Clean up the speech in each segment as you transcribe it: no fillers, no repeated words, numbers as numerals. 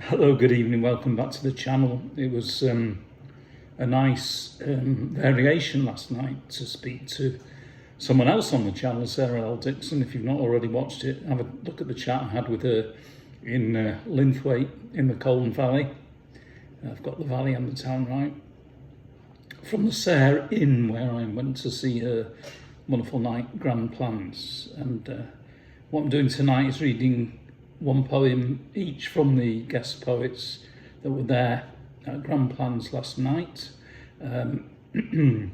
Hello, good evening, welcome back to the channel. It was a nice variation last night to speak to someone else on the channel, Sarah L. Dixon. If you've not already watched it, have a look at the chat I had with her in Linden in the Colne Valley. I've got the valley and the town right. From the Sarah Inn, where I went to see her wonderful night, Grand Plans. And what I'm doing tonight is reading one poem each from the guest poets that were there at Grand Plans last night. Hannah,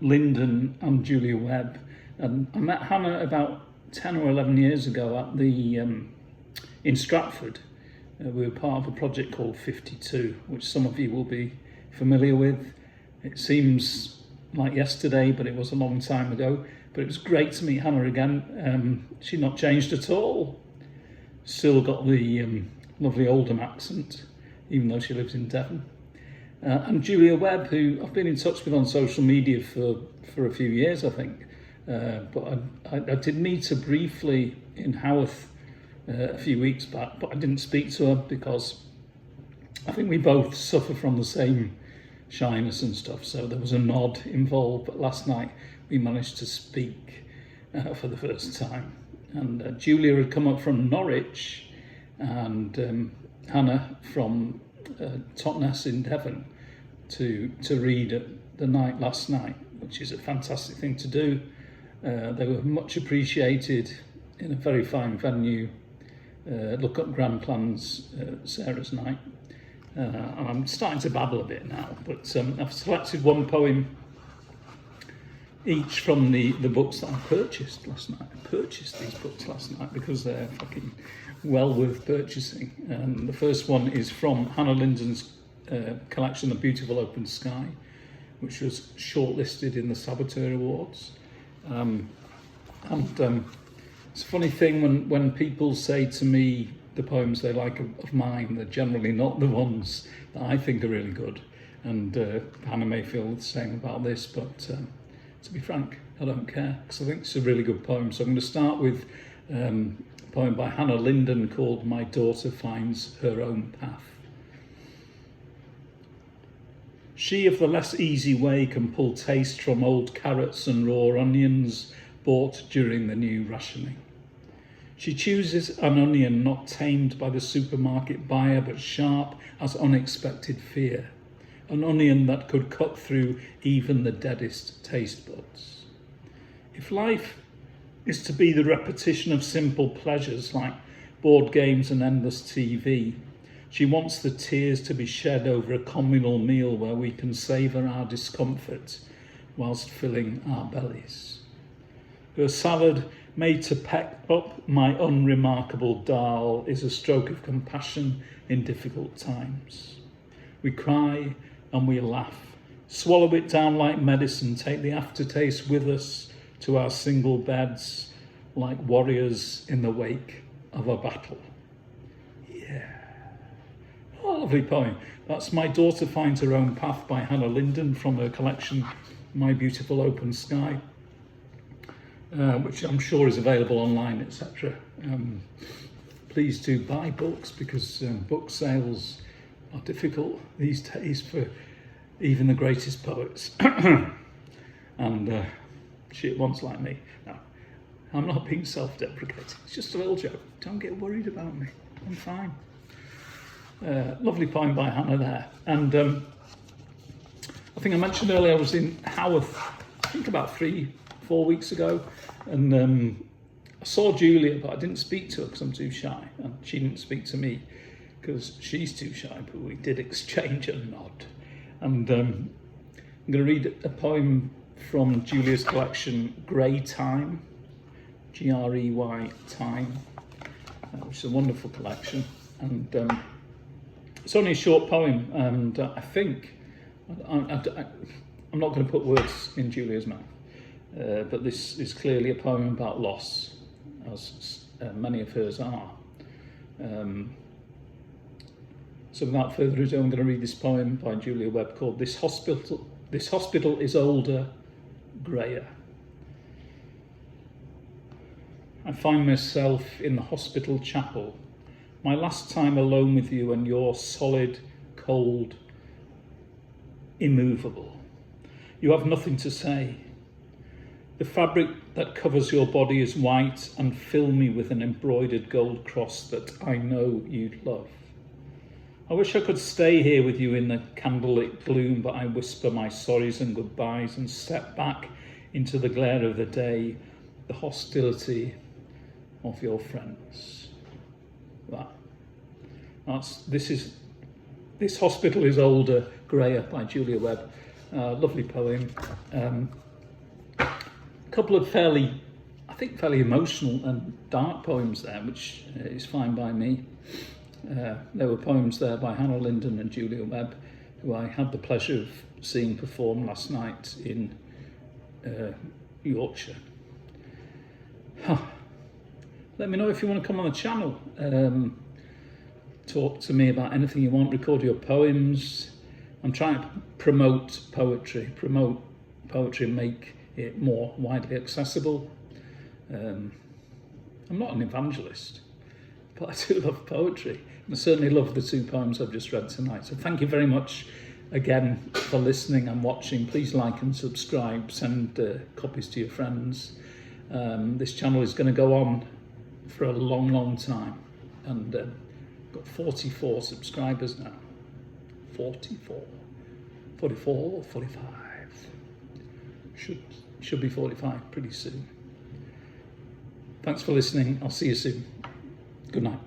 Linden and Julia Webb. And I met Hannah about 10 or 11 years ago at the in Stratford. We were part of a project called 52, which some of you will be familiar with. It seems like yesterday, but it was a long time ago. But it was great to meet Hannah again. She'd not changed at all. Still got the lovely Oldham accent, even though she lives in Devon. And Julia Webb, who I've been in touch with on social media for a few years, I think. But I did meet her briefly in Haworth a few weeks back, but I didn't speak to her because I think we both suffer from the same shyness and stuff. So there was a nod involved, but last night we managed to speak for the first time. And Julia had come up from Norwich, and Hannah from Totnes in Devon to read at the night last night, which is a fantastic thing to do. They were much appreciated in a very fine venue. Look up Grand Plans, Sarah's night. And I'm starting to babble a bit now, but I've selected one poem each from the books that I purchased last night. I purchased these books last night because they're fucking well worth purchasing. The first one is from Hannah Linden's collection, The Beautiful Open Sky, which was shortlisted in the Saboteur Awards. It's a funny thing when people say to me the poems they like of mine, they're generally not the ones that I think are really good. And Hannah may feel the same about this, but to be frank, I don't care, because I think it's a really good poem. So I'm going to start with a poem by Hannah Linden called My Daughter Finds Her Own Path. She of the less easy way can pull taste from old carrots and raw onions bought during the new rationing. She chooses an onion not tamed by the supermarket buyer, but sharp as unexpected fear. An onion that could cut through even the deadest taste buds. If life is to be the repetition of simple pleasures like board games and endless TV, she wants the tears to be shed over a communal meal where we can savour our discomfort whilst filling our bellies. Her salad, made to peck up my unremarkable dal, is a stroke of compassion in difficult times. We cry and we laugh, swallow it down like medicine, take the aftertaste with us to our single beds like warriors in the wake of a battle. Yeah. Oh, lovely poem. That's My Daughter Finds Her Own Path by Hannah Linden from her collection My Beautiful Open Sky, which I'm sure is available online, etc. Please do buy books, because book sales are difficult these days for even the greatest poets and shit ones like me. No, I'm not being self-deprecating, it's just a little joke. Don't get worried about me, I'm fine. Lovely poem by Hannah there. And I think I mentioned earlier I was in Haworth, I think about 3-4 weeks ago, and I saw Julia, but I didn't speak to her because I'm too shy, and she didn't speak to me because she's too shy, but we did exchange a nod. And I'm going to read a poem from Julia's collection, Grey Time, Grey Time, which is a wonderful collection. And it's only a short poem, and I think, I'm not going to put words in Julia's mouth, but this is clearly a poem about loss, as many of hers are. So without further ado, I'm going to read this poem by Julia Webb called This Hospital is Older, Greyer. I find myself in the hospital chapel, My last time alone with you, and you're solid, cold, immovable. You have nothing to say. The fabric that covers your body is white, and fill me with an embroidered gold cross that I know you'd love. I wish I could stay here with you in the candlelit gloom, but I whisper my sorries and goodbyes and step back into the glare of the day, the hostility of your friends. This Hospital is Older, Greyer by Julia Webb. Lovely poem. A couple of fairly emotional and dark poems there, which is fine by me. There were poems there by Linden and Julia Webb, who I had the pleasure of seeing perform last night in Yorkshire. Let me know if you want to come on the channel. Talk to me about anything you want, record your poems. I'm trying to promote poetry and make it more widely accessible. I'm not an evangelist, but I do love poetry. And I certainly love the two poems I've just read tonight. So thank you very much again for listening and watching. Please like and subscribe, send copies to your friends. This channel is going to go on for a long time, and got 44 subscribers now. 44, 45. Should be 45 pretty soon. Thanks for listening. I'll see you soon. Good night.